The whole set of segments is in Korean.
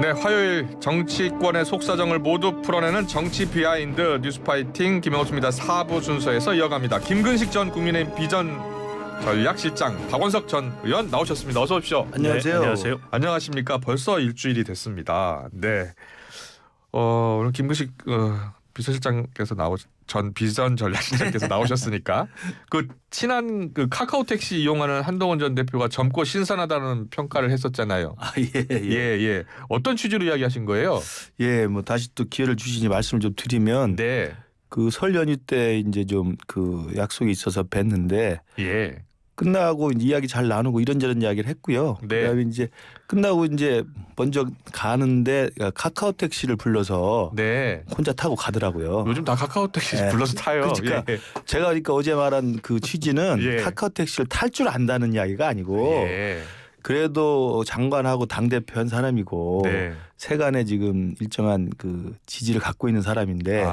네, 화요일 정치권의 속사정을 모두 풀어내는 정치 비하인드 뉴스파이팅 김영호입니다. 4부 순서에서 이어갑니다. 김근식 전 국민의힘 비전 전략실장, 박원석 전 의원 나오셨습니다. 어서 오십시오. 안녕하세요. 네, 안녕하세요. 안녕하십니까. 벌써 일주일이 됐습니다. 네, 오늘 김근식 비서실장께서 전 비전 전략실장께서 나오셨으니까 그 친한 그 카카오 택시 이용하는 한동훈 전 대표가 젊고 신선하다는 평가를 했었잖아요. 예. 어떤 취지로 이야기하신 거예요? 예, 뭐 다시 또 기회를 주시니 말씀을 좀 드리면 네. 그 설 연휴 때 이제 좀 그 약속이 있어서 뵀는데 예. 끝나고 이제 이야기 잘 나누고 이런저런 이야기를 했고요. 네. 그다음에 이제 끝나고 이제 먼저 가는데 카카오 택시를 불러서 네. 혼자 타고 가더라고요. 요즘 다 카카오 택시 예. 불러서 타요. 그러니까 예. 제가 그러니까 어제 말한 그 취지는 예. 카카오 택시를 탈 줄 안다는 이야기가 아니고 예. 그래도 장관하고 당대표 한 사람이고 네. 세간에 지금 일정한 그 지지를 갖고 있는 사람인데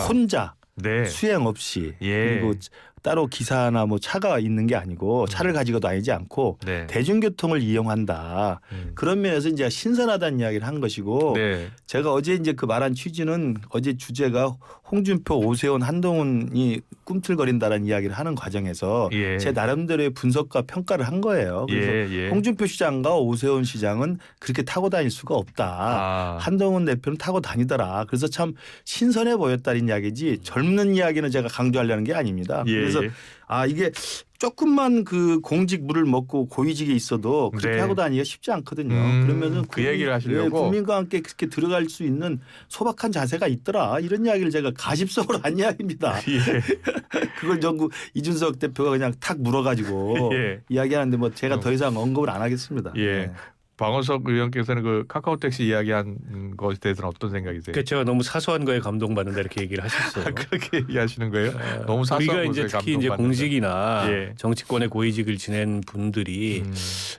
혼자 네. 수행 없이 예. 그리고 따로 기사나 뭐 차가 있는 게 아니고 차를 가지고 다니지 않고 네. 대중교통을 이용한다. 그런 면에서 이제 신선하다는 이야기를 한 것이고 네. 제가 어제 이제 그 말한 취지는 어제 주제가 홍준표, 오세훈, 한동훈이 꿈틀거린다라는 이야기를 하는 과정에서 예. 제 나름대로의 분석과 평가를 한 거예요. 그래서 예. 홍준표 시장과 오세훈 시장은 그렇게 타고 다닐 수가 없다. 한동훈 대표는 타고 다니더라. 그래서 참 신선해 보였다는 이야기지 젊는 이야기는 제가 강조하려는 게 아닙니다. 예. 그래서 이게 조금만 그 공직물을 먹고 고위직에 있어도 그렇게 네. 하고 다니기가 쉽지 않거든요. 그러면은 그 얘기를 하시려고? 국민과 함께 그렇게 들어갈 수 있는 소박한 자세가 있더라. 이런 이야기를 제가 가십성으로 한 이야기입니다. 예. 그걸 전부 이준석 대표가 그냥 탁 물어가지고 예. 이야기하는데 뭐 제가 더 이상 언급을 안 하겠습니다. 예. 네. 박원석 의원께서는 그 카카오 택시 이야기한 것에 대해서는 어떤 생각이세요? 그 제가 너무 사소한 거에 감동받는다 이렇게 얘기를 하셨어요. 그렇게 얘기하시는 거예요? 너무 사소한 우리가 것에 이제 특히 이제 감동받는다. 공직이나 예. 정치권의 고위직을 지낸 분들이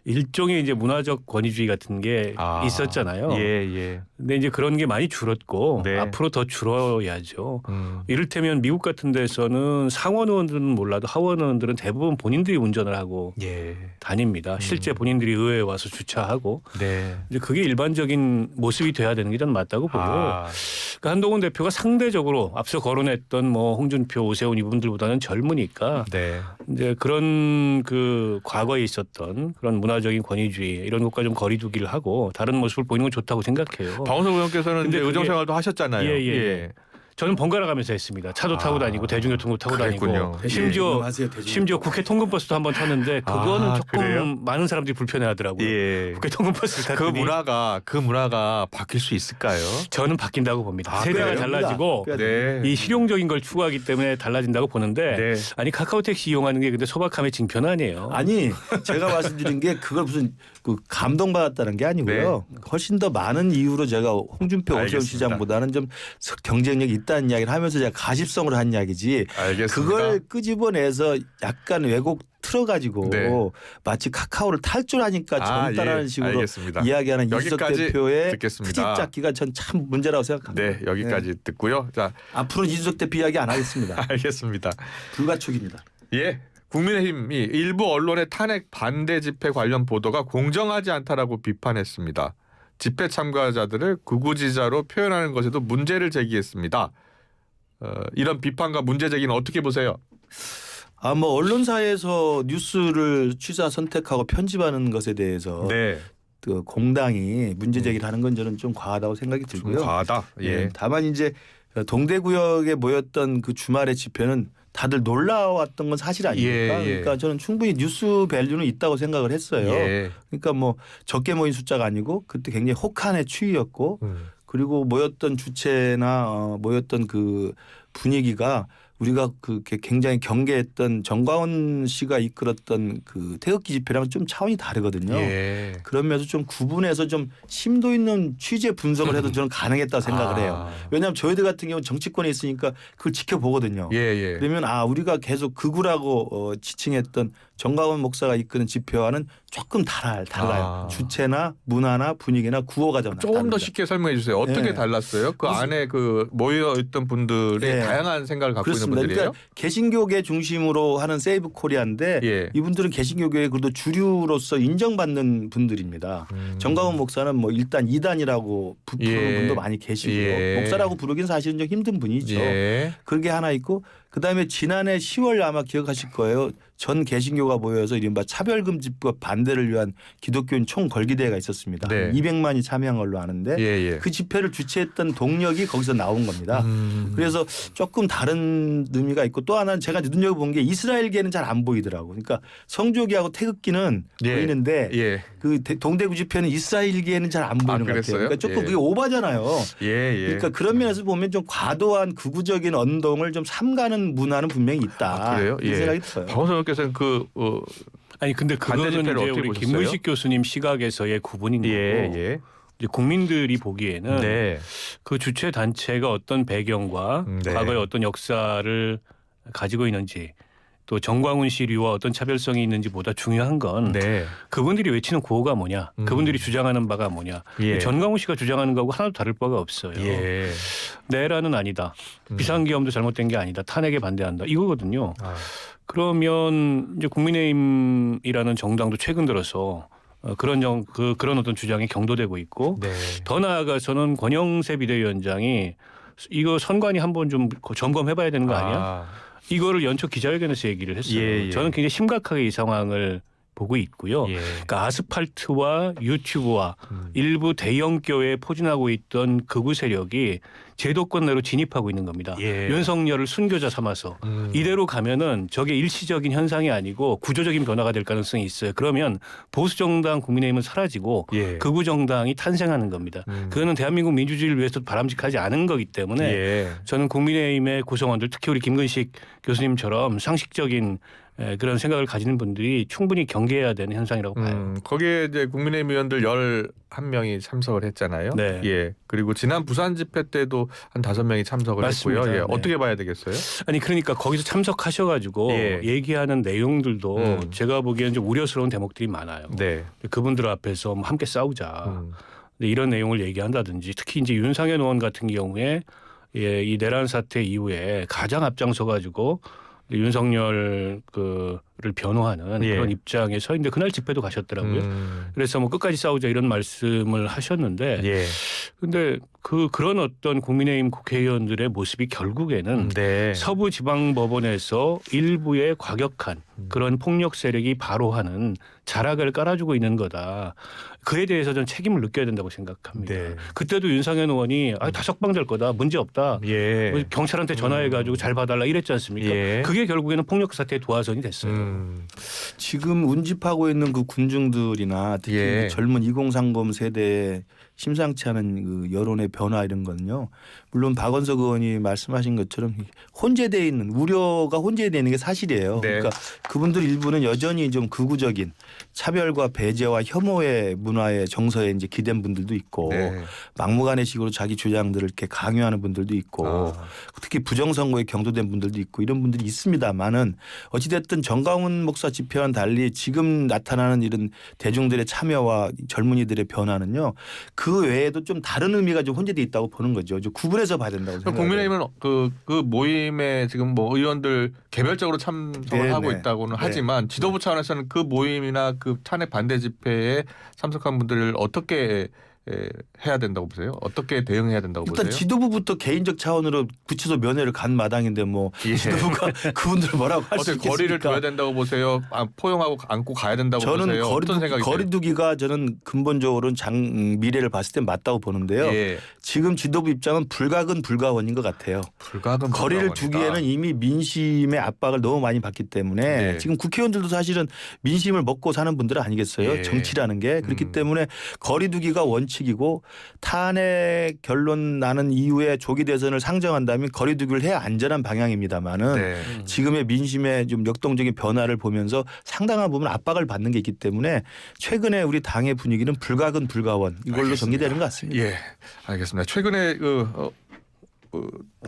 일종의 이제 문화적 권위주의 같은 게 있었잖아요. 예. 근데 이제 그런 게 많이 줄었고 네. 앞으로 더 줄어야죠. 이를테면 미국 같은 데서는 상원 의원들은 몰라도 하원 의원들은 대부분 본인들이 운전을 하고 예. 다닙니다. 실제 본인들이 의회에 와서 주차하고 네. 이제 그게 일반적인 모습이 돼야 되는 게 저는 맞다고 보고 그러니까 한동훈 대표가 상대적으로 앞서 거론했던 뭐 홍준표, 오세훈 이분들보다는 젊으니까 네. 이제 그런 그 과거에 있었던 그런 문화적인 권위주의 이런 것과 좀 거리두기를 하고 다른 모습을 보이는 건 좋다고 생각해요. 박원석 의원께서는 근데 이제 의정 생활도 하셨잖아요. 예. 저는 번갈아 가면서 했습니다. 차도 타고 다니고 대중교통도 타고 그랬군요. 다니고 심지어 국회 통근버스도 한번 탔는데 그거는 조금 그래요? 많은 사람들이 불편해하더라고요. 예. 국회 통근버스를 그 탔더니 문화가 바뀔 수 있을까요? 저는 바뀐다고 봅니다. 그래요? 세대가 달라지고 네. 이 실용적인 걸 추구하기 때문에 달라진다고 보는데 네. 아니 카카오 택시 이용하는 게 근데 소박함의 징표는 아니에요. 아니 제가 말씀드린 게 그걸 무슨 그 감동받았다는 게 아니고요. 훨씬 더 많은 이유로 제가 홍준표, 오세훈 알겠습니다. 시장보다는 좀 경쟁력이 있다는 이야기를 하면서 제가 가십성으로 한 이야기지. 알겠습니다. 그걸 끄집어내서 약간 왜곡 틀어가지고 네. 마치 카카오를 탈 줄 아니까 젊다라는 식으로 알겠습니다. 이야기하는 이준석 여기까지 대표의 듣겠습니다. 트집 잡기가 전 참 문제라고 생각합니다. 네, 여기까지 듣고요. 자, 앞으로는 이준석 대표 이야기 안 하겠습니다. 알겠습니다. 불가촉입니다. 예. 국민의힘이 일부 언론의 탄핵 반대 집회 관련 보도가 공정하지 않다라고 비판했습니다. 집회 참가자들을 극우지자로 표현하는 것에도 문제를 제기했습니다. 이런 비판과 문제 제기는 어떻게 보세요? 뭐 언론사에서 뉴스를 취사 선택하고 편집하는 것에 대해서 네, 그 공당이 문제 제기를 하는 건 저는 좀 과하다고 생각이 좀 들고요. 과하다. 예. 다만 이제 동대구역에 모였던 그 주말의 집회는 다들 놀라웠던 건 사실 아닙니까? 예. 그러니까 저는 충분히 뉴스 밸류는 있다고 생각을 했어요. 예. 그러니까 뭐 적게 모인 숫자가 아니고 그때 굉장히 혹한의 추위였고 그리고 모였던 주체나 모였던 그 분위기가 우리가 그 굉장히 경계했던 정광훈 씨가 이끌었던 그 태극기 집회랑 좀 차원이 다르거든요. 예. 그런 면에서 좀 구분해서 좀 심도 있는 취재 분석을 해도 저는 가능했다고 생각을 해요. 왜냐하면 저희들 같은 경우는 정치권에 있으니까 그걸 지켜보거든요. 예. 그러면 우리가 계속 극우라고 지칭했던 정광훈 목사가 이끄는 집회와는 조금 달라요. 아. 주체나 문화나 분위기나 구호가 좀 조금 더 다릅니다. 쉽게 설명해 주세요. 어떻게 네. 달랐어요? 그 안에 그 모여 있던 분들이 네. 다양한 생각을 갖고 그렇습니다. 있는 분들이에요. 그러니까 개신교계 중심으로 하는 세이브 코리아인데 예. 이분들은 개신교계의 그래도 주류로서 인정받는 분들입니다. 정광훈 목사는 뭐 일단 이단이라고 부르는 예. 분도 많이 계시고요. 예. 목사라고 부르긴 사실은 좀 힘든 분이죠. 예. 그게 하나 있고 그다음에 지난해 10월 아마 기억하실 거예요. 전 개신교가 모여서 이른바 차별금지법 반대를 위한 기독교인 총걸기대회가 있었습니다. 네. 200만이 참여한 걸로 아는데 예. 예. 그 집회를 주최했던 동력이 거기서 나온 겁니다. 그래서 조금 다른 의미가 있고 또 하나는 제가 눈여겨본 게 이스라엘계는 잘 안 보이더라고. 그러니까 성조기하고 태극기는 예. 보이는데 예. 그 동대구 집회는 이스라엘계는 잘 안 보이는 것 그랬어요? 같아요. 그러니까 조금 예. 그게 오바잖아요. 예. 예. 그러니까 그런 면에서 보면 좀 과도한 극우적인 언동을 좀 삼가는 문화는 분명히 있다. 아, 그래요? 이런 예. 생각이 들어요. 박원석께서는 아니 근데 반대 그거는 집회를 이제 어떻게 우리 보셨어요? 김문식 교수님 시각에서의 구분인 거고 예. 이제 국민들이 보기에는 네. 그 주최 단체가 어떤 배경과 네. 과거의 어떤 역사를 가지고 있는지 또 정광훈 시류와 어떤 차별성이 있는지보다 중요한 건 네. 그분들이 외치는 구호가 뭐냐, 그분들이 주장하는 바가 뭐냐. 예. 전광훈 씨가 주장하는 거하고 하나도 다를 바가 없어요. 예. 내란은 아니다. 비상계엄도 잘못된 게 아니다. 탄핵에 반대한다. 이거거든요. 아. 그러면 이제 국민의힘이라는 정당도 최근 들어서 그런 어떤 주장이 경도되고 있고 네. 더 나아가서는 권영세 비대위원장이 이거 선관위 한번 좀 점검해봐야 되는 거 아니야? 이거를 연초 기자회견에서 얘기를 했어요. 예. 저는 굉장히 심각하게 이 상황을 보고 있고요. 예. 그러니까 아스팔트와 유튜브와 일부 대형 교회에 포진하고 있던 극우 세력이 제도권 내로 진입하고 있는 겁니다. 예. 윤석열을 순교자 삼아서 이대로 가면은 저게 일시적인 현상이 아니고 구조적인 변화가 될 가능성이 있어요. 그러면 보수 정당 국민의힘은 사라지고 예. 극우 정당이 탄생하는 겁니다. 그거는 대한민국 민주주의를 위해서 바람직하지 않은 거기 때문에 예. 저는 국민의힘의 구성원들 특히 우리 김근식 교수님처럼 상식적인 그런 생각을 가지는 분들이 충분히 경계해야 되는 현상이라고 봐요. 거기에 이제 국민의힘 의원들 11명이 참석을 했잖아요. 네. 예. 그리고 지난 부산 집회 때도 한 5명이 참석을 맞습니다. 했고요. 예. 네. 어떻게 봐야 되겠어요? 아니 그러니까 거기서 참석하셔가지고 예. 얘기하는 내용들도 제가 보기에는 좀 우려스러운 대목들이 많아요. 네. 그분들 앞에서 뭐 함께 싸우자 근데 이런 내용을 얘기한다든지 특히 이제 윤상현 의원 같은 경우에 이 내란 사태 이후에 가장 앞장서가지고 윤석열 그를 변호하는 예. 그런 입장에 서 있는데 그날 집회도 가셨더라고요. 그래서 뭐 끝까지 싸우자 이런 말씀을 하셨는데 예. 근데 그런 어떤 국민의힘 국회의원들의 모습이 결국에는 네. 서부지방법원에서 일부의 과격한 그런 폭력 세력이 바로 하는 자락을 깔아주고 있는 거다. 그에 대해서 저는 책임을 느껴야 된다고 생각합니다. 네. 그때도 윤상현 의원이 다 석방될 거다. 문제 없다. 예. 경찰한테 전화해가지고 잘 봐달라 이랬지 않습니까? 예. 그게 결국에는 폭력 사태의 도화선이 됐어요. 지금 운집하고 있는 그 군중들이나 특히 예. 젊은 2030 세대의 심상치 않은 그 여론의 변화 이런 거는요. 물론 박원석 의원이 말씀하신 것처럼 혼재되어 있는 우려가 혼재되어 있는 게 사실이에요. 네. 그러니까 그분들 일부는 여전히 좀 극우적인 차별과 배제와 혐오의 문화의 정서에 이제 기댄 분들도 있고 네. 막무가내식으로 자기 주장들을 이렇게 강요하는 분들도 있고 특히 부정선거에 경도된 분들도 있고 이런 분들이 있습니다만은 어찌됐든 정광훈 목사 집회와는 달리 지금 나타나는 이런 대중들의 참여와 젊은이들의 변화는요. 그 외에도 좀 다른 의미가 좀 혼재돼 있다고 보는 거죠. 좀 구분해서 봐야 된다고 생각해요. 국민의힘은 그 모임에 지금 뭐 의원들 개별적으로 참석을 네, 하고 네. 있다고는 네. 하지만 지도부 차원에서는 그 모임이나 그 탄핵 반대 집회에 참석한 분들을 어떻게 해야 된다고 보세요? 어떻게 대응해야 된다고 일단 보세요? 지도부부터 개인적 차원으로 구치소 면회를 간 마당인데 뭐 예. 지도부가 그분들 뭐라고 할 수 어떻게 있겠습니까? 거리를 둬야 된다고 보세요? 포용하고 안고 가야 된다고 저는 보세요? 어떤 생각이 거리두기가 저는 근본적으로는 미래를 봤을 때 맞다고 보는데요. 예. 지금 지도부 입장은 불가근 불가원인 것 같아요. 불가근 거리를 불가원이다. 두기에는 이미 민심의 압박을 너무 많이 받기 때문에 네. 지금 국회의원들도 사실은 민심을 먹고 사는 분들 아니겠어요. 예. 정치라는 게. 그렇기 때문에 거리두기가 원칙이고 탄핵 결론 나는 이후에 조기 대선을 상정한다면 거리두기를 해야 안전한 방향입니다만은 네. 지금의 민심의 좀 역동적인 변화를 보면서 상당한 부분 압박을 받는 게 있기 때문에 최근에 우리 당의 분위기는 불가근 불가원 이걸로 알겠습니다. 전개되는 것 같습니다. 예, 알겠습니다. 최근에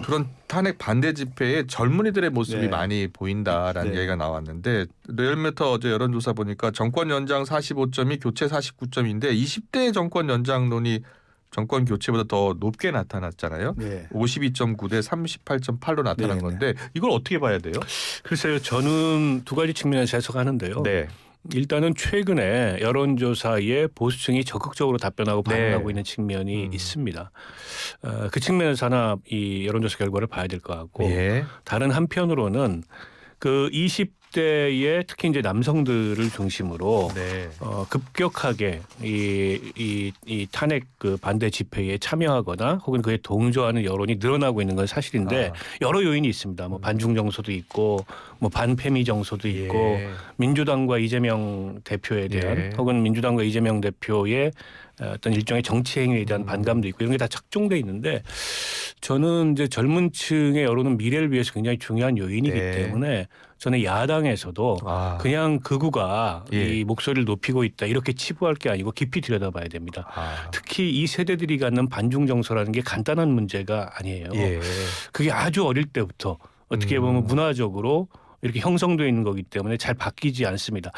그런 탄핵 반대 집회에 젊은이들의 모습이 네. 많이 보인다라는 네. 얘기가 나왔는데 리얼미터 어제 여론조사 보니까 정권 연장 45점이 교체 49점인데 20대 정권 연장론이 정권 교체보다 더 높게 나타났잖아요. 네. 52.9 대 38.8로 나타난 네, 건데 이걸 어떻게 봐야 돼요? 글쎄요, 저는 두 가지 측면에서 해석하는데요. 네. 일단은 최근에 여론조사에 보수층이 적극적으로 답변하고 네. 반응하고 있는 측면이 있습니다. 그 측면에서 하나 이 여론조사 결과를 봐야 될 것 같고 예. 다른 한편으로는 그 20대의 특히 이제 남성들을 중심으로 네. 급격하게 이 탄핵 그 반대 집회에 참여하거나 혹은 그에 동조하는 여론이 늘어나고 있는 건 사실인데 여러 요인이 있습니다. 뭐 반중 정서도 있고 뭐 반페미 정서도 있고 예. 민주당과 이재명 대표에 대한 예. 혹은 민주당과 이재명 대표의 어떤 일종의 정치 행위에 대한 반감도 있고 이런 게 다 착종돼 있는데 저는 이제 젊은 층의 여론은 미래를 위해서 굉장히 중요한 요인이기 네. 때문에 저는 야당에서도 아. 그냥 극우가 예. 이 목소리를 높이고 있다 이렇게 치부할 게 아니고 깊이 들여다봐야 됩니다. 아. 특히 이 세대들이 갖는 반중 정서라는 게 간단한 문제가 아니에요. 예. 그게 아주 어릴 때부터 어떻게 보면 문화적으로 이렇게 형성되어 있는 거기 때문에 잘 바뀌지 않습니다.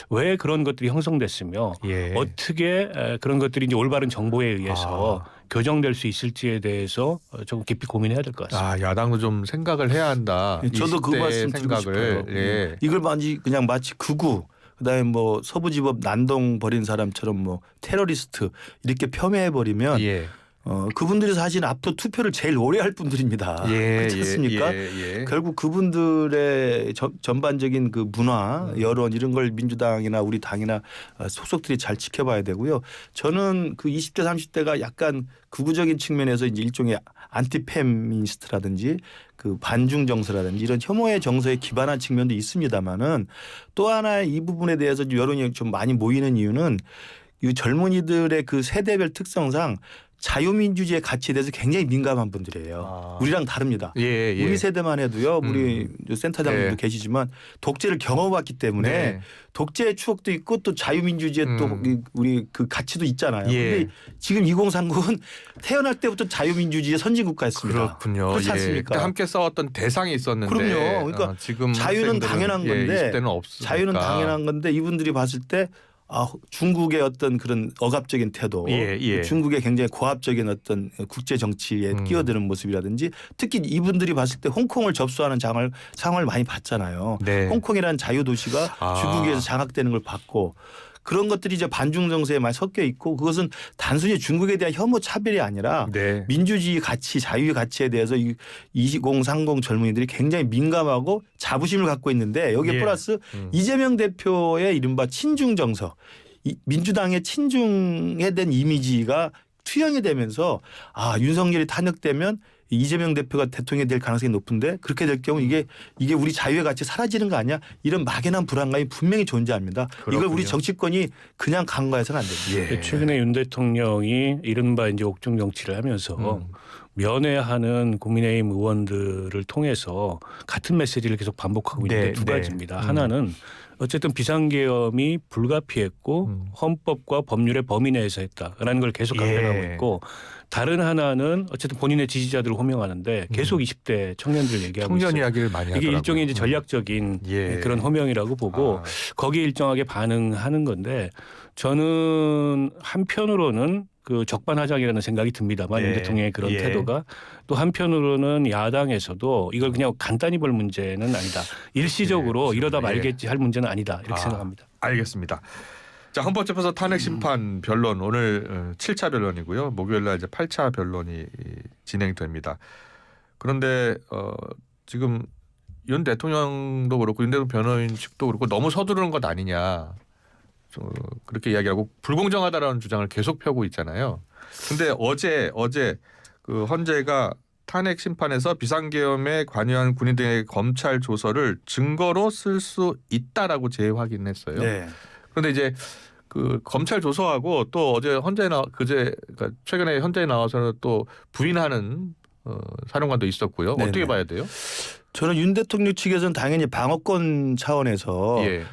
왜 그런 것들이 형성됐으며 예. 어떻게 그런 것들이 이제 올바른 정보에 의해서 교정될 수 있을지에 대해서 조금 깊이 고민해야 될 것 같습니다. 아, 야당도 좀 생각을 해야 한다. 저도 그 20대 말씀 드리고 싶어요. 예. 이걸 그냥 마치 극우 그다음에 뭐 서부지법 난동 벌인 사람처럼 뭐 테러리스트 이렇게 폄훼해 버리면 예. 그분들이 사실 앞으로 투표를 제일 오래 할 분들입니다. 그렇지 않습니까? 예. 결국 그분들의 전반적인 그 문화, 여론 이런 걸 민주당이나 우리 당이나 속속들이 잘 지켜봐야 되고요. 저는 그 20대 30대가 약간 극우적인 측면에서 이제 일종의 안티페미니스트라든지 그 반중 정서라든지 이런 혐오의 정서에 기반한 측면도 있습니다만은 또 하나 이 부분에 대해서 여론이 좀 많이 모이는 이유는 이 젊은이들의 그 세대별 특성상 자유민주주의의 가치에 대해서 굉장히 민감한 분들이에요. 우리랑 다릅니다. 예. 우리 세대만 해도요. 우리 센터장님도 네. 계시지만 독재를 경험해왔기 때문에 네. 독재의 추억도 있고 또 자유민주주의의 또 우리 그 가치도 있잖아요. 예. 근데 지금 2030은 태어날 때부터 자유민주주의의 선진국가였습니다. 그렇군요. 그렇지 예. 않습니까? 그때 함께 싸웠던 대상이 있었는데 그럼요. 그러니까 지금 자유는 학생들은 당연한 건데 20대는 없으니까. 자유는 당연한 건데 이분들이 봤을 때 중국의 어떤 그런 억압적인 태도, 예. 중국의 굉장히 고압적인 어떤 국제 정치에 끼어드는 모습이라든지 특히 이분들이 봤을 때 홍콩을 접수하는 상황을 많이 봤잖아요. 네. 홍콩이라는 자유도시가 중국에서 장악되는 걸 봤고 그런 것들이 이제 반중 정서에 많이 섞여 있고 그것은 단순히 중국에 대한 혐오 차별이 아니라 네. 민주주의 가치, 자유의 가치에 대해서 2030 젊은이들이 굉장히 민감하고 자부심을 갖고 있는데 여기에 예. 플러스 이재명 대표의 이른바 친중 정서, 민주당의 친중에 대한 이미지가 투영이 되면서 윤석열이 탄핵되면 이재명 대표가 대통령이 될 가능성이 높은데 그렇게 될 경우 이게 우리 자유의 가치 사라지는 거 아니야? 이런 막연한 불안감이 분명히 존재합니다. 그렇군요. 이걸 우리 정치권이 그냥 간과해서는 안 됩니다. 예. 최근에 윤 대통령이 이른바 이제 옥중 정치를 하면서 면회하는 국민의힘 의원들을 통해서 같은 메시지를 계속 반복하고 있는데 두 가지입니다. 하나는 어쨌든 비상계엄이 불가피했고 헌법과 법률의 범위 내에서 했다라는 걸 계속 강변하고 있고 다른 하나는 어쨌든 본인의 지지자들을 호명하는데 계속 20대 청년들 얘기하고 청년 있어요. 이야기를 많이 하더라고요. 이게 일종의 이제 전략적인 예. 그런 호명이라고 보고 거기에 일정하게 반응하는 건데 저는 한편으로는 그 적반하장이라는 생각이 듭니다만 예. 윤 대통령의 그런 예. 태도가 또 한편으로는 야당에서도 이걸 그냥 간단히 볼 문제는 아니다. 일시적으로 그렇죠. 이러다 예. 말겠지 할 문제는 아니다. 이렇게 생각합니다. 알겠습니다. 자, 헌법재판소 탄핵 심판 변론 오늘 7차 변론이고요. 목요일 날 이제 8차 변론이 진행됩니다. 그런데 지금 윤 대통령도 그렇고 윤 대통령 변호인 측도 그렇고 너무 서두르는 것 아니냐. 그렇게 이야기하고 불공정하다라는 주장을 계속 펴고 있잖아요. 근데 어제 그 헌재가 탄핵 심판에서 비상계엄에 관여한 군인 등의 검찰 조서를 증거로 쓸 수 있다라고 재확인했어요. 네. 그런데 이제 그 검찰 조서하고 또 어제 그러니까 최근에 헌재에 나와서는 또 부인하는 사령관도 있었고요. 네네. 어떻게 봐야 돼요? 저는 윤 대통령 측에서는 당연히 방어권 차원에서 예.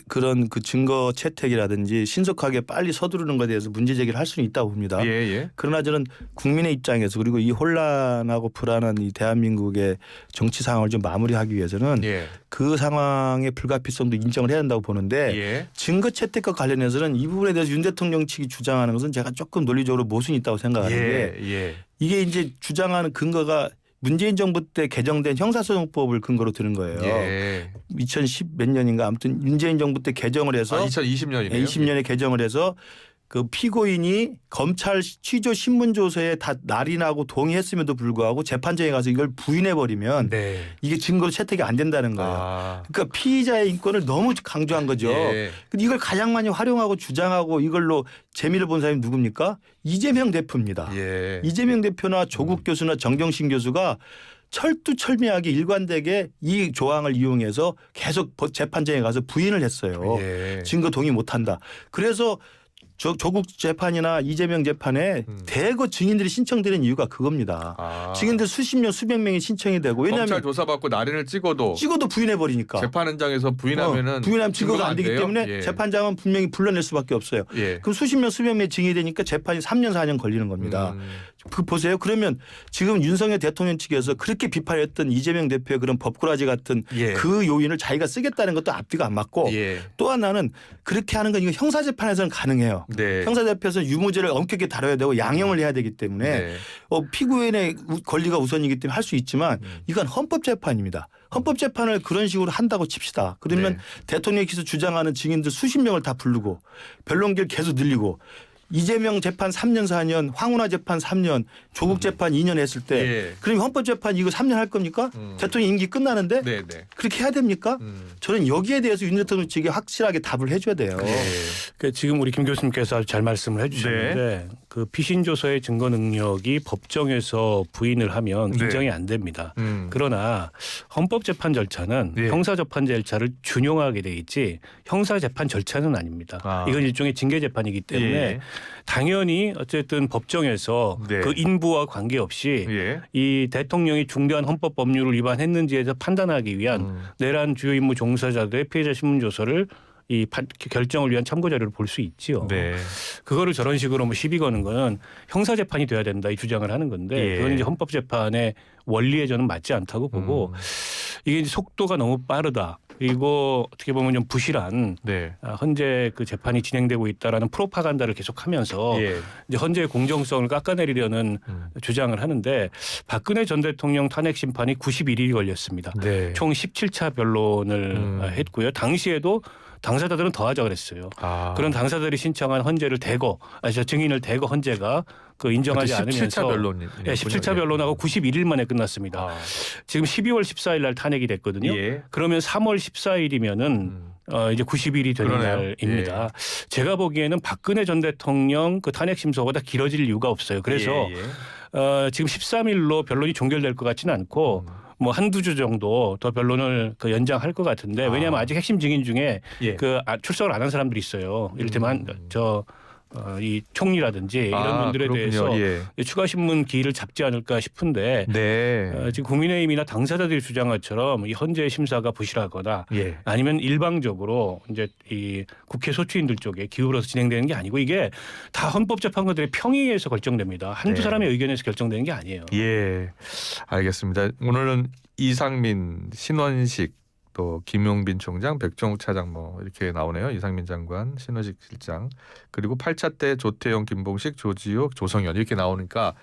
그런 그 증거 채택이라든지 신속하게 빨리 서두르는 것에 대해서 문제 제기를 할 수는 있다고 봅니다. 예, 예. 그러나 저는 국민의 입장에서 그리고 이 혼란하고 불안한 이 대한민국의 정치 상황을 좀 마무리하기 위해서는 예. 그 상황의 불가피성도 인정을 해야 한다고 보는데 예. 증거 채택과 관련해서는 이 부분에 대해서 윤 대통령 측이 주장하는 것은 제가 조금 논리적으로 모순이 있다고 생각하는 게 예. 이게 이제 주장하는 근거가 문재인 정부 때 개정된 형사소송법을 근거로 드는 거예요. 예. 2010 몇 년인가 아무튼 문재인 정부 때 개정을 해서 2020년이네요. 20년에 개정을 해서 그 피고인이 검찰 취조 신문조서에 다 날인하고 동의했음에도 불구하고 재판정에 가서 이걸 부인해 버리면 네. 이게 증거로 채택이 안 된다는 거예요. 아. 그러니까 피의자의 인권을 너무 강조한 거죠. 예. 근데 이걸 가장 많이 활용하고 주장하고 이걸로 재미를 본 사람이 누굽니까? 이재명 대표입니다. 예. 이재명 대표나 조국 교수나 정경심 교수가 철두철미하게 일관되게 이 조항을 이용해서 계속 재판장에 가서 부인을 했어요. 예. 증거 동의 못한다. 그래서 조국 재판이나 이재명 재판에 대거 증인들이 신청되는 이유가 그겁니다. 아. 증인들 수십 명 수백 명이 신청이 되고 왜냐하면 검찰 조사받고 날인을 찍어도 부인해 버리니까. 재판 현장에서 부인하면은 부인하면 증거가 안 되기 돼요? 때문에 예. 재판장은 분명히 불러낼 수밖에 없어요. 예. 그럼 수십 명 수백 명이 증인이 되니까 재판이 3년 4년 걸리는 겁니다. 그 보세요. 그러면 지금 윤석열 대통령 측에서 그렇게 비판했던 이재명 대표의 그런 법꾸라지 같은 예. 그 요인을 자기가 쓰겠다는 것도 앞뒤가 안 맞고 예. 또 하나는 그렇게 하는 건 이거 형사재판에서는 가능해요. 네. 형사재판에서는 유무죄를 엄격히 다뤄야 되고 양형을 해야 되기 때문에 네. 피고인의 권리가 우선이기 때문에 할 수 있지만 이건 헌법재판입니다. 헌법재판을 그런 식으로 한다고 칩시다. 그러면 네. 대통령께서 주장하는 증인들 수십 명을 다 부르고 변론기를 계속 늘리고 이재명 재판 3년 4년 황운하 재판 3년 조국 재판 2년 했을 때 예. 그럼 헌법재판 이거 3년 할 겁니까? 대통령 임기 끝나는데 네, 네. 그렇게 해야 됩니까? 저는 여기에 대해서 윤 대통령 측이 확실하게 답을 해줘야 돼요. 그 지금 우리 김 교수님께서 아주 잘 말씀을 해주셨는데 그 피신조서의 증거 능력이 법정에서 부인을 하면 네. 인정이 안 됩니다. 그러나 헌법재판 절차는 예. 형사재판 절차를 준용하게 돼 있지 형사재판 절차는 아닙니다. 아. 이건 일종의 징계재판이기 때문에 예. 당연히 어쨌든 법정에서 네. 그 인부와 관계없이 예. 이 대통령이 중대한 헌법 법률을 위반했는지에 대해서 판단하기 위한 내란 주요 임무 종사자들의 피해자 신문조서를 이 결정을 위한 참고 자료를 볼 수 있지요. 네. 그거를 저런 식으로 뭐 시비 거는 거는 형사 재판이 돼야 된다 이 주장을 하는 건데 예. 그건 이제 헌법 재판의 원리에 저는 맞지 않다고 보고 이게 이제 속도가 너무 빠르다. 그리고 어떻게 보면 좀 부실한 네. 헌재 그 재판이 진행되고 있다라는 프로파간다를 계속하면서 예. 이제 헌재의 공정성을 깎아내리려는 주장을 하는데 박근혜 전 대통령 탄핵 심판이 91일이 걸렸습니다. 네. 총 17차 변론을 했고요. 당시에도 당사자들은 더 하자 그랬어요. 아. 그런 당사자들이 신청한 헌재를 대거, 증인을 대거 헌재가 그 인정하지 그때 17차 않으면서 변론이. 네, 17차 변론하고 91일 만에 끝났습니다. 아. 지금 12월 14일 날 탄핵이 됐거든요. 예. 그러면 3월 14일이면은 이제 90일이 되는 그러네요. 날입니다. 예. 제가 보기에는 박근혜 전 대통령 그 탄핵 심소보다 길어질 이유가 없어요. 그래서 예. 지금 13일로 변론이 종결될 것 같지는 않고 뭐 한두 주 정도 더 변론을 그 연장할 것 같은데 왜냐하면 아직 핵심 증인 중에 예. 그 출석을 안 한 사람들이 있어요. 이를테면 이 총리라든지 이런 분들에 그렇군요. 대해서 예. 추가 신문 기일을 잡지 않을까 싶은데 네. 지금 국민의힘이나 당사자들이 주장한 것처럼 이 헌재 심사가 부실하거나 예. 아니면 일방적으로 이제 이 국회 소추인들 쪽에 기울어서 진행되는 게 아니고 이게 다 헌법재판관들의 평의에서 결정됩니다. 한두 네. 사람의 의견에서 결정되는 게 아니에요. 예. 알겠습니다. 오늘은 이상민, 신원식 또 김용빈 총장, 백정욱 차장 뭐 이렇게 나오네요. 이상민 장관, 신원식 실장, 그리고 8차 때 조태영, 김봉식, 조지욱, 조성현 이렇게 나오니까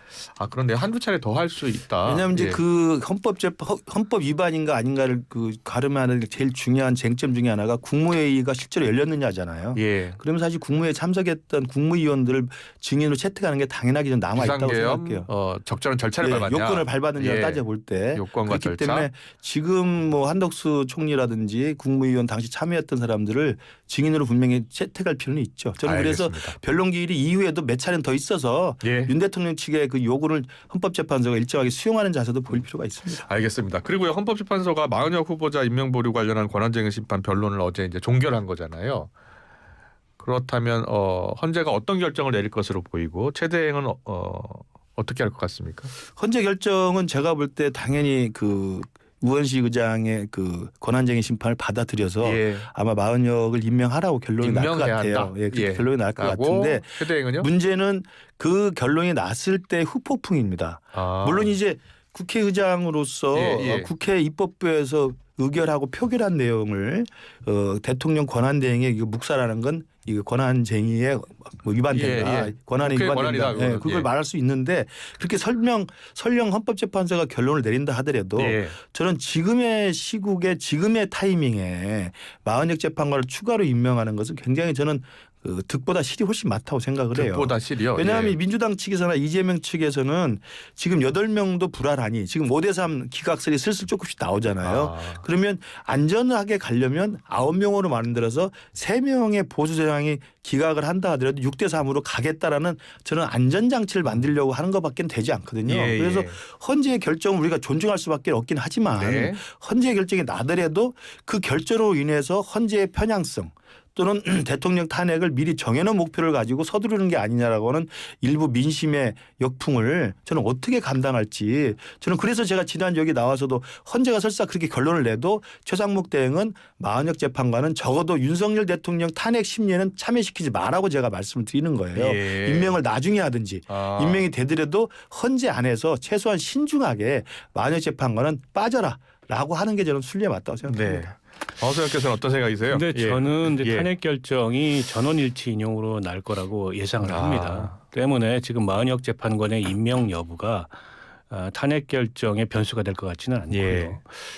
그런데 한두 차례 더 할 수 있다. 왜냐하면 이제 예. 그 헌법 위반인가 아닌가를 그 가름하는 게 제일 중요한 쟁점 중에 하나가 국무회의가 실제로 열렸느냐잖아요. 예. 그러면 사실 국무회에 참석했던 국무위원들을 증인으로 채택하는 게 당연하게 좀 남아 있다고 비상계엄 생각해요. 적절한 절차를 예, 밟았냐. 요건을 밟았느냐를 예. 따져볼 때 요건과 그렇기 절차. 때문에 지금 뭐 한덕수 총리라든지 국무위원 당시 참여했던 사람들을 증인으로 분명히 채택할 필요는 있죠. 저는 그래서 알겠습니다. 변론기일이 이후에도 몇 차례는 더 있어서 예. 윤 대통령 측의 그 요구를 헌법재판소가 일정하게 수용하는 자세도 보일 필요가 있습니다. 알겠습니다. 그리고요 헌법재판소가 마은혁 후보자 임명 보류 관련한 권한쟁의 심판 변론을 어제 이제 종결한 거잖아요. 그렇다면 헌재가 어떤 결정을 내릴 것으로 보이고 최대행은 어떻게 할 것 같습니까? 헌재 결정은 제가 볼 때 당연히 그 우원식 의장의 그 권한쟁의 심판을 받아들여서 예. 아마 마은혁을 임명하라고 결론이 날 것 임명해야 같아요. 한다. 예, 예. 결론이 날 것 하고 같은데 최대행은요? 문제는 그 결론이 났을 때 후폭풍입니다. 아. 물론 이제 국회의장으로서 예, 예. 국회 입법부에서 의결하고 표결한 내용을 대통령 권한대행에 이거 묵살하는 건 이거 권한쟁의에 뭐 위반된다. 예, 예. 권한에 국회 위반된다. 권한이다, 예, 그거는. 그걸 예. 말할 수 있는데 그렇게 설령 헌법재판소가 결론을 내린다 하더라도 예. 저는 지금의 시국에 지금의 타이밍에 마은혁 재판관을 추가로 임명하는 것은 굉장히 저는 그 득보다 실이 훨씬 많다고 생각을 해요. 득보다 실이요. 왜냐하면 예. 민주당 측에서나 이재명 측에서는 지금 8명도 불안하니 지금 5대3 기각설이 슬슬 조금씩 나오잖아요. 아. 그러면 안전하게 가려면 9명으로 만들어서 3명의 보수 정당이 기각을 한다 하더라도 6대3으로 가겠다라는 저는 안전장치를 만들려고 하는 것밖에 되지 않거든요. 예, 그래서 예. 헌재의 결정을 우리가 존중할 수밖에 없긴 하지만 네. 헌재의 결정이 나더라도 그 결정으로 인해서 헌재의 편향성 또는 대통령 탄핵을 미리 정해놓은 목표를 가지고 서두르는 게 아니냐라고는 일부 민심의 역풍을 저는 어떻게 감당할지 저는 그래서 제가 지난 여기 나와서도 헌재가 설사 그렇게 결론을 내도 최상목 대행은 마은혁 재판관은 적어도 윤석열 대통령 탄핵 심리에는 참여시키지 마라고 제가 말씀을 드리는 거예요. 예. 임명을 나중에 하든지 아. 임명이 되더라도 헌재 안에서 최소한 신중하게 마은혁 재판관은 빠져라라고 하는 게 저는 순리에 맞다고 생각합니다. 네. 박원순께서는 어떤 생각이세요? 근데 예. 저는 이제 예. 탄핵 결정이 전원일치 인용으로 날 거라고 예상을 아. 합니다. 때문에 지금 마은혁 재판관의 임명 여부가 탄핵 결정의 변수가 될 것 같지는 않고요. 예.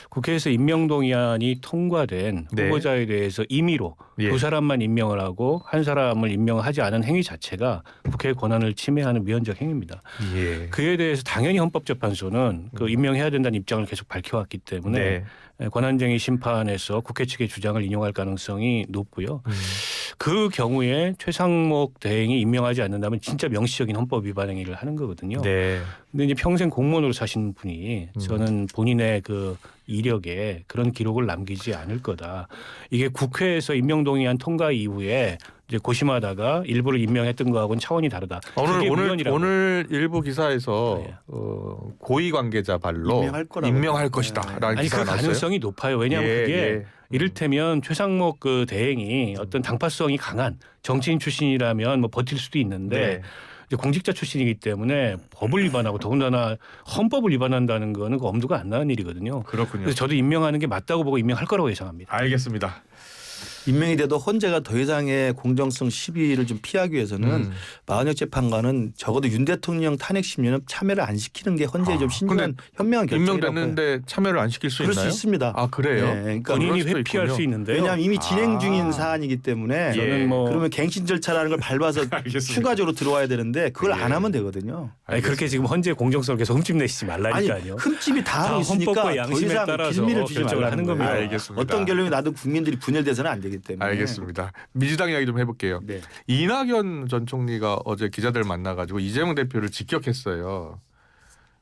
국회에서 임명동의안이 통과된 네. 후보자에 대해서 임의로 예. 두 사람만 임명을 하고 한 사람을 임명하지 않은 행위 자체가 국회의 권한을 침해하는 위헌적 행위입니다. 예. 그에 대해서 당연히 헌법재판소는 그 임명해야 된다는 입장을 계속 밝혀왔기 때문에 네. 권한쟁의 심판에서 국회 측의 주장을 인용할 가능성이 높고요. 그 경우에 최상목 대행이 임명하지 않는다면 진짜 명시적인 헌법 위반 행위를 하는 거거든요. 네. 근데 이제 평생 공무원으로 사신 분이 저는 본인의 그 이력에 그런 기록을 남기지 않을 거다. 이게 국회에서 임명동의안 통과 이후에 이제 고심하다가 일부를 임명했던 거하고는 차원이 다르다. 그게 위헌이라고. 오늘 일부 기사에서 네. 고위 관계자 발로 임명할 거라고. 임명할 것이다라는 아니 그 기사가 나왔어요. 가능성이 높아요. 왜냐하면 예, 그게 예. 이를테면 최상목 그 대행이 어떤 당파성이 강한 정치인 출신이라면 뭐 버틸 수도 있는데 네. 이제 공직자 출신이기 때문에 법을 위반하고 더군다나 헌법을 위반한다는 거는 그 엄두가 안 나는 일이거든요. 그렇군요. 그래서 저도 임명하는 게 맞다고 보고 임명할 거라고 예상합니다. 알겠습니다. 임명이 돼도 헌재가 더 이상의 공정성 시비를 좀 피하기 위해서는 마은혁 재판관은 적어도 윤 대통령 탄핵 심리는 참여를 안 시키는 게 헌재의 좀 신중한 현명한 결정이라고 임명됐는데 참여를 안 시킬 수 그럴 있나요? 수 있습니다. 아 그래요? 네, 그러니까 본인이 그럴 수도 회피할 있군요. 수 있는데요. 왜냐하면 이미 진행 중인 아. 사안이기 때문에 저는 뭐 그러면 갱신 절차라는 걸 밟아서 알겠습니다. 추가적으로 들어와야 되는데 그걸 예. 안 하면 되거든요. 아니 그렇게 지금 헌재 공정성을 계속 흠집내시지 아니 말라니까요. 흠집이 다 다 하고 있으니까 헌법과 더 양심에 이상 따라서 빌미를 주지 결정을 말라는 하는 겁니다. 거예요. 알겠습니다. 어떤 결론이 나도 국민들이 분열돼서는 안 되기 때문에. 알겠습니다. 민주당 이야기 좀 해볼게요. 네. 이낙연 전 총리가 어제 기자들 만나가지고 이재명 대표를 직격했어요.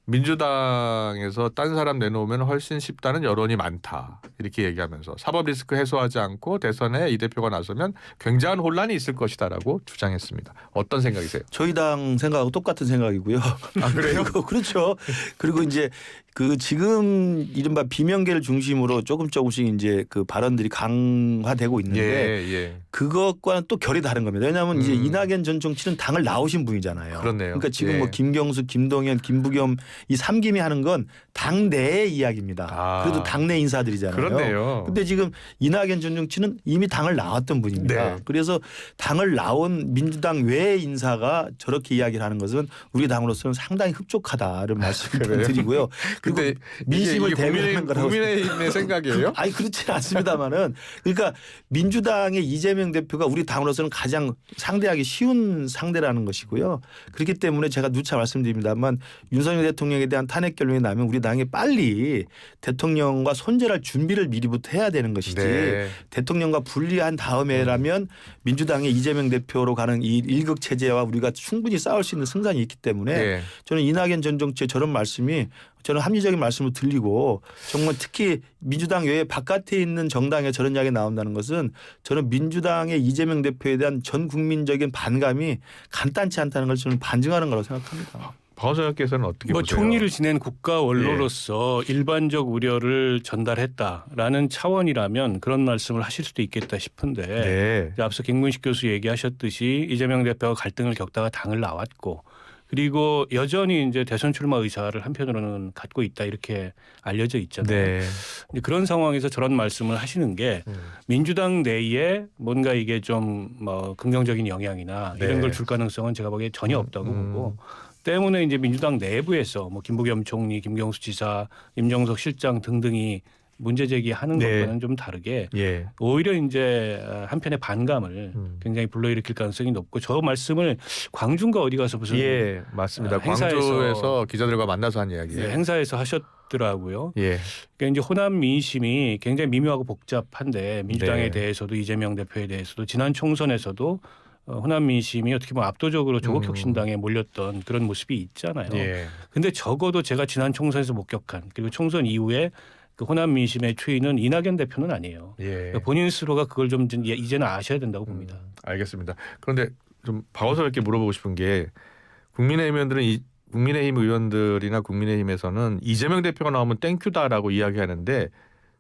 민주당에서 딴 사람 내놓으면 훨씬 쉽다는 여론이 많다 이렇게 얘기하면서 사법 리스크 해소하지 않고 대선에 이 대표가 나서면 굉장한 혼란이 있을 것이다라고 주장했습니다. 어떤 생각이세요? 저희 당 생각하고 똑같은 생각이고요. 아 그래요? 그렇죠. 그리고 이제 그 지금 이른바 비명계를 중심으로 조금씩 이제 그 발언들이 강화되고 있는데 예. 그것과는 또 결이 다른 겁니다. 왜냐하면 이제 이낙연 전 정치는 당을 나오신 분이잖아요. 그렇네요. 그러니까 지금 예. 뭐 김경수, 김동연, 김부겸 이 삼김이 하는 건 당 내의 이야기입니다. 아. 그래도 당내 인사들이잖아요. 그렇네요. 근데 지금 이낙연 전 정치는 이미 당을 나왔던 분입니다. 네. 그래서 당을 나온 민주당 외의 인사가 저렇게 이야기를 하는 것은 우리 당으로서는 상당히 흡족하다는 말씀을 그래요? 드리고요. 그리고 근데 민심을 이게 대변하는 거라고 국민의힘의 생각이에요? 아니 그렇지는 않습니다만은 그러니까 민주당의 이재명 대표가 우리 당으로서는 가장 상대하기 쉬운 상대라는 것이고요. 그렇기 때문에 제가 누차 말씀드립니다만 윤석열 대통령에 대한 탄핵 결론이 나면 우리 당이 빨리 대통령과 손절할 준비를 미리부터 해야 되는 것이지 네. 대통령과 분리한 다음에라면 민주당의 이재명 대표로 가는 이 일극 체제와 우리가 충분히 싸울 수 있는 승산이 있기 때문에 네. 저는 이낙연 전 정치의 저런 말씀이 저는 합리적인 말씀을 들리고 정말 특히 민주당 외에 바깥에 있는 정당에 저런 이야기 나온다는 것은 저는 민주당의 이재명 대표에 대한 전 국민적인 반감이 간단치 않다는 걸 저는 반증하는 거라고 생각합니다. 박원석 의원께서는 어떻게 뭐 보세요? 총리를 지낸 국가 원로로서 일반적 우려를 전달했다라는 차원이라면 그런 말씀을 하실 수도 있겠다 싶은데 네. 이제 앞서 김문식 교수 얘기하셨듯이 이재명 대표가 갈등을 겪다가 당을 나왔고 그리고 여전히 이제 대선 출마 의사를 한편으로는 갖고 있다 이렇게 알려져 있잖아요. 네. 근데 그런 상황에서 저런 말씀을 하시는 게 민주당 내에 뭔가 이게 좀 뭐 긍정적인 영향이나 네. 이런 걸 줄 가능성은 제가 보기에 전혀 없다고 보고 때문에 이제 민주당 내부에서 뭐 김부겸 총리, 김경수 지사, 임종석 실장 등등이 문제 제기하는 네. 것과는 좀 다르게 예. 오히려 이제 한편의 반감을 굉장히 불러일으킬 가능성이 높고 저 말씀을 광주인가 어디 가서 무슨 예, 맞습니다. 행사에서- 광주에서 기자들과 만나서 한 이야기예요. 행사에서 하셨더라고요. 예. 그러니까 이제 호남 민심이 굉장히 미묘하고 복잡한데 민주당에 네. 대해서도 이재명 대표에 대해서도 지난 총선에서도 호남 민심이 어떻게 보면 압도적으로 조국혁신당에 몰렸던 그런 모습이 있잖아요. 예. 근데 적어도 제가 지난 총선에서 목격한 그리고 총선 이후에 그 호남 민심의 추이는 이낙연 대표는 아니에요. 예. 그러니까 본인 스스로가 그걸 좀 이제는 아셔야 된다고 봅니다. 알겠습니다. 그런데 좀 박원석에게 물어보고 싶은 게 국민의힘 의원들은 국민의힘 의원들이나 국민의힘에서는 이재명 대표가 나오면 땡큐다라고 이야기하는데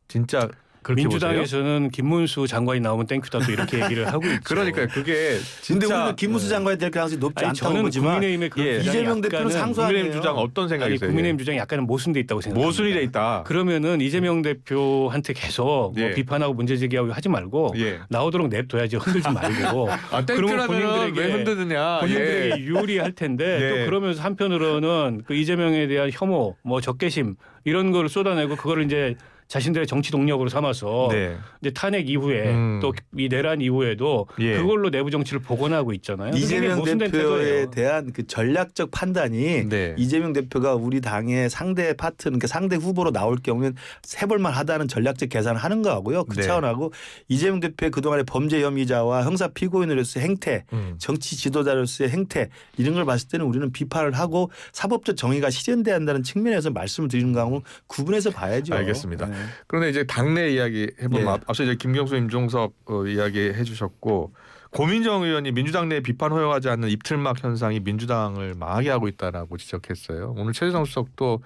진짜 그렇게 보세요? 민주당에서는 김문수 장관이 나오면 땡큐다 또 이렇게 얘기를 하고 있죠. 그러니까 그게 근데 진짜 우리는 김문수 장관이 될 가능성이 높지 아니, 않다고 저는 보지만 국민의힘의 그 예. 주장이 이재명 대표는 약간은 상수하네요. 국민의힘 주장 어떤 아니 생각이세요? 국민의힘 주장이 약간은 모순돼 있다고 생각합니다. 모순이 돼 있다. 그러면은 이재명 대표한테 계속 뭐 예. 비판하고 문제 제기하고 하지 말고 예. 나오도록 냅둬야지 흔들지 말고 아, 땡큐라면 왜 흔드느냐? 본인들에게 예. 유리할 텐데 예. 또 그러면서 한편으로는 그 이재명에 대한 혐오, 뭐 적개심 이런 걸 쏟아내고 그거를 이제 자신들의 정치 동력으로 삼아서 네. 이제 탄핵 이후에 또 이 내란 이후에도 예. 그걸로 내부 정치를 복원하고 있잖아요. 이재명 모순된 대표에 태도예요. 대한 그 전략적 판단이 네. 이재명 대표가 우리 당의 상대 파트, 그러니까 상대 후보로 나올 경우는 해볼만 하다는 전략적 계산을 하는 거하고요. 그 네. 차원하고 이재명 대표의 그동안의 범죄 혐의자와 형사 피고인으로서의 행태, 정치 지도자로서의 행태 이런 걸 봤을 때는 우리는 비판을 하고 사법적 정의가 실현돼야 한다는 측면에서 말씀을 드리는 거하고 구분해서 봐야죠. 알겠습니다. 네. 그런데 이제 당내 이야기 해보면 예. 앞서 이제 김경수, 임종석 이야기 해주셨고 고민정 의원이 민주당 내 비판 허용하지 않는 입틀막 현상이 민주당을 망하게 하고 있다라고 지적했어요. 오늘 최재성 수석도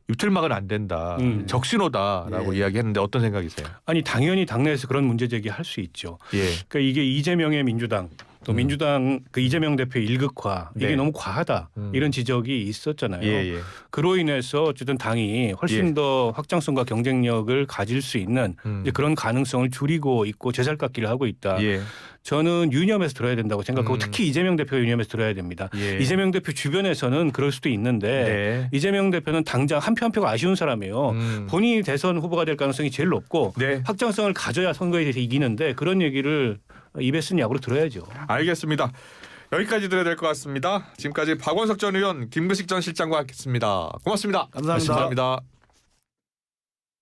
입틀막은 안 된다, 적신호다라고 예. 이야기했는데 어떤 생각이세요? 아니 당연히 당내에서 그런 문제 제기할 수 있죠. 예. 그러니까 이게 이재명의 민주당 또 민주당 그 이재명 대표의 일극화 이게 네. 너무 과하다 이런 지적이 있었잖아요. 예. 그로 인해서 어쨌든 당이 훨씬 예. 더 확장성과 경쟁력을 가질 수 있는 이제 그런 가능성을 줄이고 있고 제살깎기를 하고 있다. 예. 저는 유념해서 들어야 된다고 생각하고 특히 이재명 대표가 유념해서 들어야 됩니다. 예. 이재명 대표 주변에서는 그럴 수도 있는데 네. 이재명 대표는 당장 한 표가 아쉬운 사람이에요. 본인이 대선 후보가 될 가능성이 제일 높고 네. 확장성을 가져야 선거에 대해서 이기는데 그런 얘기를 입에 쓴 약으로 들어야죠. 알겠습니다. 여기까지 들어야 될 것 같습니다. 지금까지 박원석 전 의원, 김근식 전 실장과 함께했습니다. 고맙습니다. 감사합니다. 감사합니다.